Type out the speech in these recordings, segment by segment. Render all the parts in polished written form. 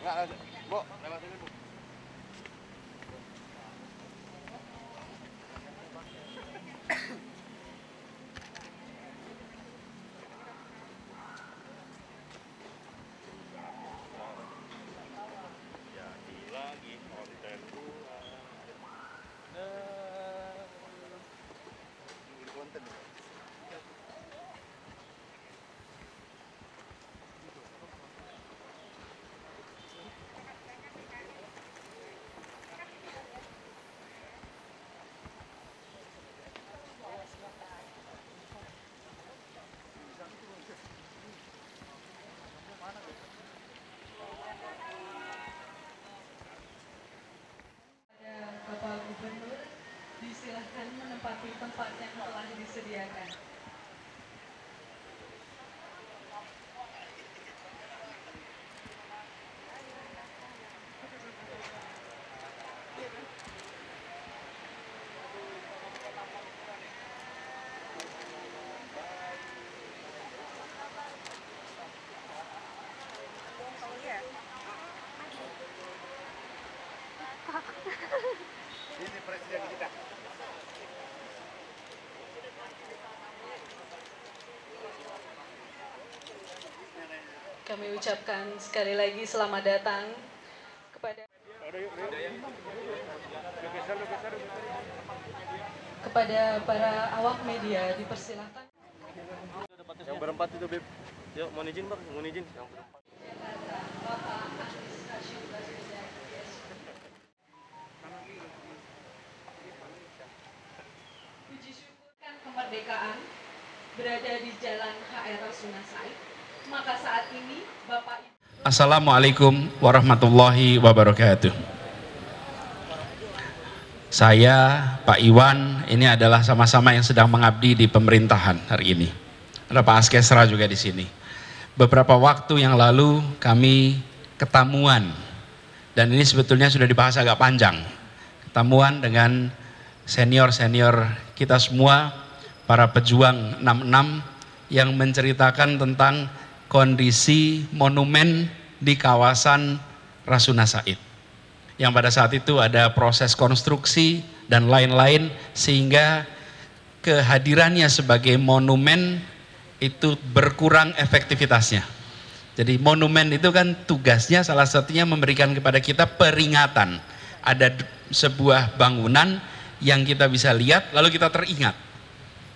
Enggak, Bu, lewat ini, Bu. Jadi lagi konten gua. Konten. Bapak Gubernur, disilahkan menempati tempat yang telah disediakan. Ini presiden kita. Kami ucapkan sekali lagi selamat datang kepada para awak media, dipersilahkan. Yang berempat itu, Beb. Yuk, mohon izin, Bang. Mohon izin. Yang berempat. Puji syukurkan kemerdekaan berada di Jalan HR Rasuna Said. Maka saat ini Bapak Ibu. Assalamualaikum warahmatullahi wabarakatuh. Saya, Pak Iwan, ini adalah sama-sama yang sedang mengabdi di pemerintahan hari ini. Ada Pak Askesra juga di sini. Beberapa waktu yang lalu kami ketemuan, dan ini sebetulnya sudah dibahas agak panjang. Ketemuan dengan senior-senior kita semua, para pejuang 66 yang menceritakan tentang kondisi monumen di kawasan Rasuna Said. Yang pada saat itu ada proses konstruksi dan lain-lain, sehingga kehadirannya sebagai monumen itu berkurang efektivitasnya. Jadi monumen itu kan tugasnya salah satunya memberikan kepada kita peringatan. Ada sebuah bangunan yang kita bisa lihat lalu kita teringat.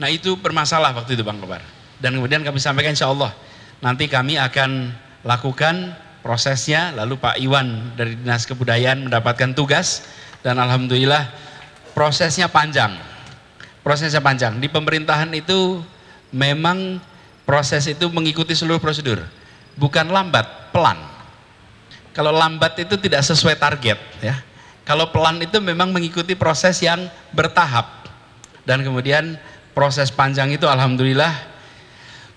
Nah itu bermasalah waktu itu Bang Kobar. Dan kemudian kami sampaikan insya Allah nanti kami akan lakukan prosesnya, lalu Pak Iwan dari Dinas Kebudayaan mendapatkan tugas, dan alhamdulillah prosesnya panjang. Prosesnya panjang. Di pemerintahan itu memang proses itu mengikuti seluruh prosedur. Bukan lambat, pelan. Kalau lambat itu tidak sesuai target, ya. Kalau pelan itu memang mengikuti proses yang bertahap. Dan kemudian proses panjang itu alhamdulillah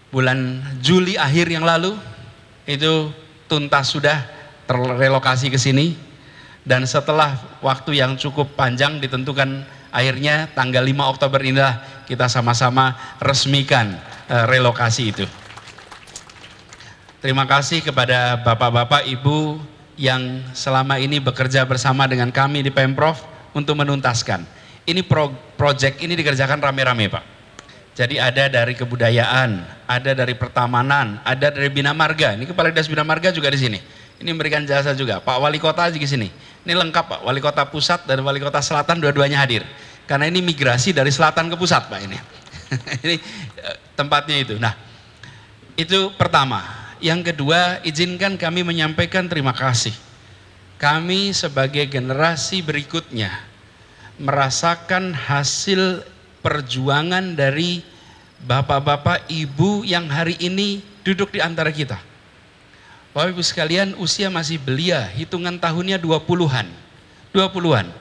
bulan Juli akhir yang lalu itu tuntas, sudah terrelokasi ke sini, dan setelah waktu yang cukup panjang ditentukan akhirnya tanggal 5 Oktober inilah kita sama-sama resmikan relokasi itu. Terima kasih kepada Bapak-Bapak Ibu yang selama ini bekerja bersama dengan kami di Pemprov untuk menuntaskan. Ini proyek ini dikerjakan rame-rame Pak. Jadi ada dari kebudayaan, ada dari pertamanan, ada dari Bina Marga. Ini Kepala Dinas Bina Marga juga di sini. Ini memberikan jasa juga. Pak Wali Kota juga di sini. Ini lengkap Pak. Wali Kota Pusat dan Wali Kota Selatan dua-duanya hadir. Karena ini migrasi dari selatan ke pusat Pak ini. Ini tempatnya itu. Nah, itu pertama. Yang kedua, izinkan kami menyampaikan terima kasih. Kami sebagai generasi berikutnya merasakan hasil perjuangan dari bapak-bapak ibu yang hari ini duduk di antara kita. Bapak ibu sekalian, usia masih belia, hitungan tahunnya 20-an. 20-an.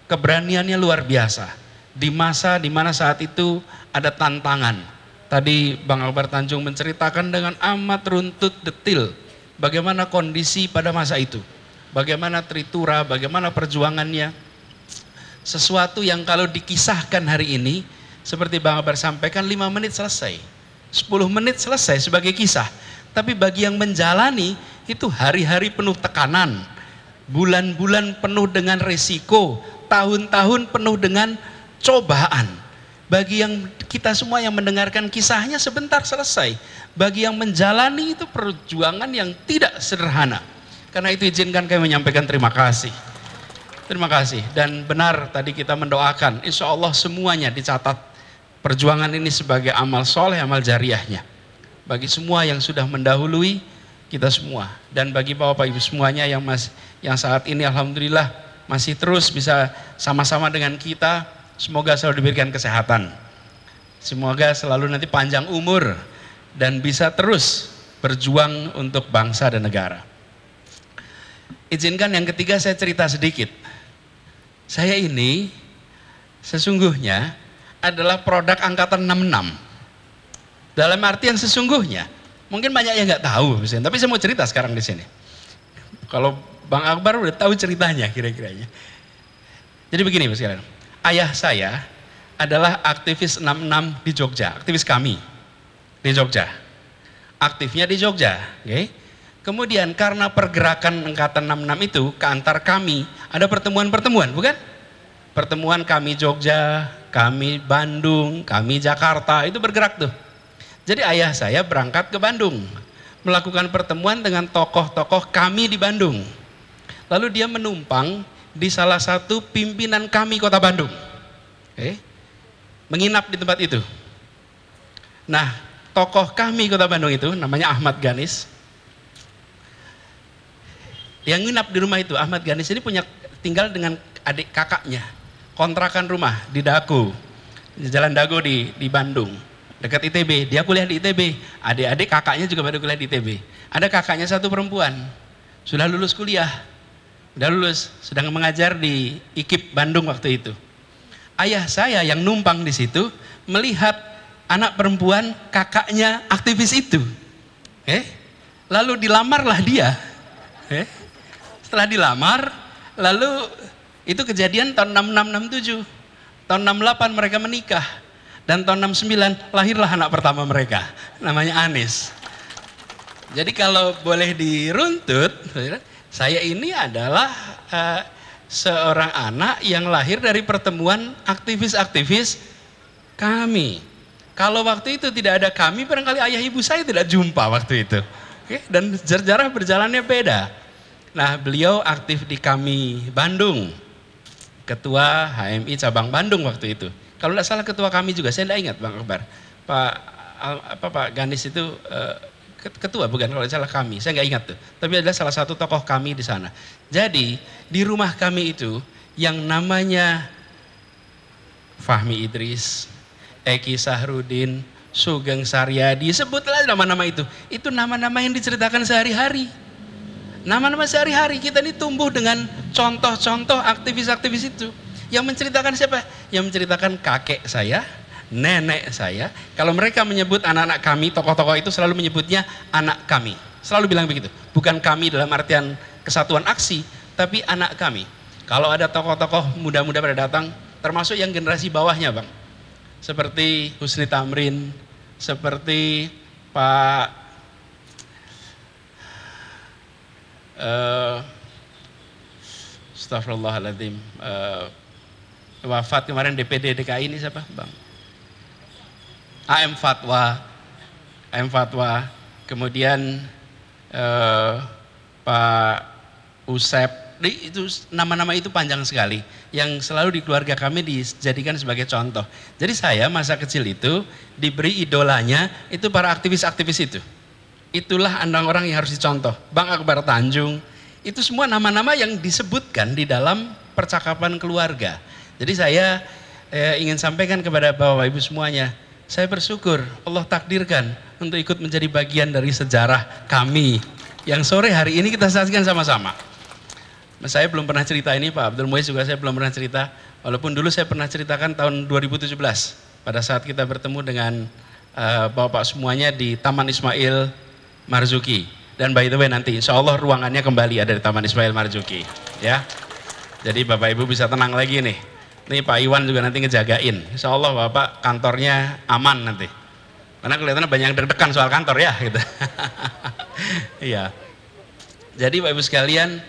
Keberaniannya luar biasa. Di masa dimana saat itu ada tantangan. Tadi Bang Albar Tanjung menceritakan dengan amat runtut detil bagaimana kondisi pada masa itu. Bagaimana Tritura, bagaimana perjuangannya. Sesuatu yang kalau dikisahkan hari ini, seperti Bang Albar sampaikan, 5 menit selesai, 10 menit selesai sebagai kisah. Tapi bagi yang menjalani itu hari-hari penuh tekanan, bulan-bulan penuh dengan resiko, tahun-tahun penuh dengan cobaan. Bagi yang kita semua yang mendengarkan kisahnya sebentar selesai. Bagi yang menjalani itu perjuangan yang tidak sederhana. Karena itu izinkan kami menyampaikan terima kasih. Terima kasih. Dan benar tadi kita mendoakan, insya Allah semuanya dicatat perjuangan ini sebagai amal soleh, amal jariahnya. Bagi semua yang sudah mendahului kita semua. Dan bagi Bapak Ibu semuanya yang saat ini alhamdulillah masih terus bisa sama-sama dengan kita, semoga selalu diberikan kesehatan. Semoga selalu nanti panjang umur dan bisa terus berjuang untuk bangsa dan negara. Izinkan yang ketiga saya cerita sedikit. Saya ini sesungguhnya adalah produk angkatan 66. Dalam artian sesungguhnya, mungkin banyak yang nggak tahu, tapi saya mau cerita sekarang di sini. Kalau Bang Akbar udah tahu ceritanya kira-kiranya. Jadi begini Mas sekalian, ayah saya adalah aktivis 66 di Jogja, aktivis kami di Jogja. Aktifnya di Jogja, okay? Kemudian karena pergerakan angkatan 66 itu ke antar kami ada pertemuan-pertemuan, bukan? Pertemuan kami Jogja, kami Bandung, kami Jakarta, itu bergerak tuh. Jadi ayah saya berangkat ke Bandung, melakukan pertemuan dengan tokoh-tokoh kami di Bandung. Lalu dia menumpang di salah satu pimpinan kami kota Bandung. Okay? Menginap di tempat itu. Nah, tokoh kami kota Bandung itu namanya Ahmad Ganis. Yang nginap di rumah itu, Ahmad Ganis ini tinggal dengan adik kakaknya. Kontrakan rumah di Dago, di Jalan Dago di Bandung, dekat ITB. Dia kuliah di ITB. Adik-adik kakaknya juga pada kuliah di ITB. Ada kakaknya satu perempuan, sudah lulus kuliah, sudah lulus, sedang mengajar di IKIP Bandung waktu itu. Ayah saya yang numpang di situ melihat anak perempuan kakaknya aktivis itu. Lalu dilamarlah dia. Setelah dilamar, lalu itu kejadian tahun 66-67. Tahun 68 mereka menikah. Dan tahun 69 lahirlah anak pertama mereka. Namanya Anis. Jadi kalau boleh diruntut, saya ini adalah seorang anak yang lahir dari pertemuan aktivis-aktivis kami. Kalau waktu itu tidak ada kami, barangkali ayah ibu saya tidak jumpa waktu itu. Dan sejarah berjalannya beda. Nah, beliau aktif di kami Bandung, ketua HMI cabang Bandung waktu itu. Kalau tidak salah ketua kami juga, saya tidak ingat Bang Akbar. Pak Ganis itu ketua bukan, kalau tidak salah kami, saya nggak ingat tuh. Tapi adalah salah satu tokoh kami di sana. Jadi di rumah kami itu yang namanya Fahmi Idris, Eki Sahrudin, Sugeng Saryadi, sebutlah nama-nama itu. Itu nama-nama yang diceritakan sehari-hari. Nama-nama sehari-hari kita ini tumbuh dengan contoh-contoh aktivis-aktivis itu. Yang menceritakan siapa? Yang menceritakan kakek saya, nenek saya. Kalau mereka menyebut anak-anak kami, tokoh-tokoh itu selalu menyebutnya anak kami. Selalu bilang begitu. Bukan kami dalam artian kesatuan aksi, tapi anak kami. Kalau ada tokoh-tokoh muda-muda pada datang, termasuk yang generasi bawahnya Bang. Seperti Husni Tamrin, seperti Pak Astagfirullahaladzim, wafat kemarin DPD DKI ini siapa Bang? AM Fatwa, kemudian Pak Usep, itu nama-nama itu panjang sekali yang selalu di keluarga kami dijadikan sebagai contoh. Jadi saya masa kecil itu diberi idolanya itu para aktivis-aktivis itu. Itulah orang yang harus dicontoh. Bang Akbar Tanjung, itu semua nama-nama yang disebutkan di dalam percakapan keluarga. Jadi saya ingin sampaikan kepada Bapak Ibu semuanya, saya bersyukur Allah takdirkan untuk ikut menjadi bagian dari sejarah kami yang sore hari ini kita saksikan sama-sama. Saya belum pernah cerita ini, Pak Abdul Muiz juga saya belum pernah cerita, walaupun dulu saya pernah ceritakan tahun 2017 pada saat kita bertemu dengan Bapak semuanya di Taman Ismail Marzuki. Dan by the way nanti insya Allah ruangannya kembali ada di Taman Ismail Marzuki ya. Jadi Bapak Ibu bisa tenang lagi nih. Nih Pak Iwan juga nanti ngejagain. Insya Allah Bapak kantornya aman nanti. Karena kelihatannya banyak yang deg-degan soal kantor ya gitu. Iya. Jadi Bapak Ibu sekalian,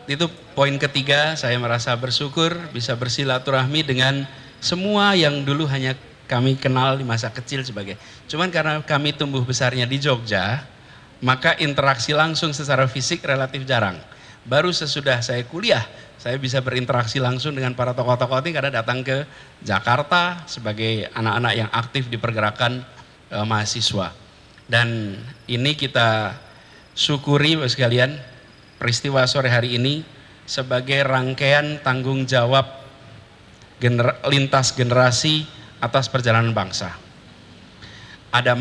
itu poin ketiga, saya merasa bersyukur bisa bersilaturahmi dengan semua yang dulu hanya kami kenal di masa kecil sebagai. Cuman karena kami tumbuh besarnya di Jogja, maka interaksi langsung secara fisik relatif jarang. Baru sesudah saya kuliah, saya bisa berinteraksi langsung dengan para tokoh-tokoh ini karena datang ke Jakarta sebagai anak-anak yang aktif di pergerakan mahasiswa. Dan ini kita syukuri Bapak sekalian, peristiwa sore hari ini sebagai rangkaian tanggung jawab lintas generasi atas perjalanan bangsa. Ada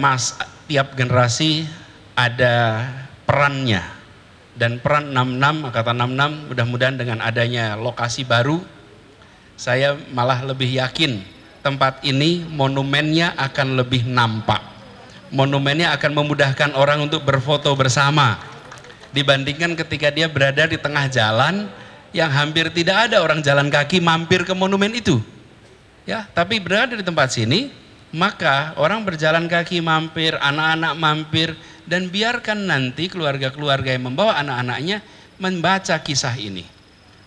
tiap generasi ada perannya, dan peran 66, Angkatan 66 mudah-mudahan dengan adanya lokasi baru, saya malah lebih yakin tempat ini monumennya akan lebih nampak. Monumennya akan memudahkan orang untuk berfoto bersama dibandingkan ketika dia berada di tengah jalan yang hampir tidak ada orang jalan kaki mampir ke monumen itu. Ya, tapi berada di tempat sini, maka orang berjalan kaki mampir, anak-anak mampir, dan biarkan nanti keluarga-keluarga yang membawa anak-anaknya membaca kisah ini.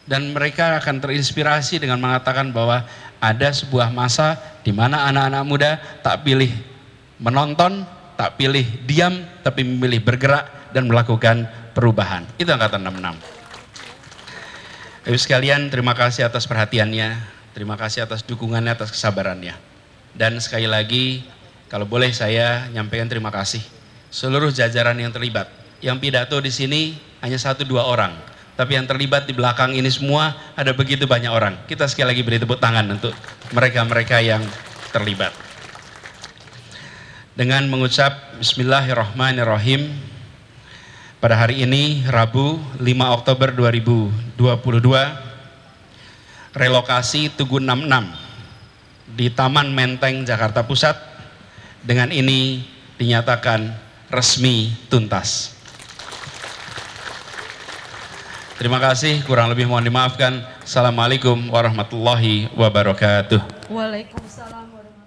Dan mereka akan terinspirasi dengan mengatakan bahwa ada sebuah masa di mana anak-anak muda tak pilih menonton, tak pilih diam, tapi memilih bergerak dan melakukan perubahan. Itu Angkatan 66. Ibu sekalian, terima kasih atas perhatiannya, terima kasih atas dukungannya, atas kesabarannya. Dan sekali lagi, kalau boleh saya nyampaikan terima kasih seluruh jajaran yang terlibat. Yang pidato di sini hanya 1-2 orang, tapi yang terlibat di belakang ini semua ada begitu banyak orang. Kita sekali lagi beri tepuk tangan untuk mereka-mereka yang terlibat. Dengan mengucap Bismillahirrahmanirrahim, pada hari ini Rabu 5 Oktober 2022, relokasi Tugu 66 di Taman Menteng Jakarta Pusat dengan ini dinyatakan resmi tuntas. Terima kasih, kurang lebih mohon dimaafkan. Assalamualaikum warahmatullahi wabarakatuh. Waalaikumsalam warahmatullahi wabarakatuh.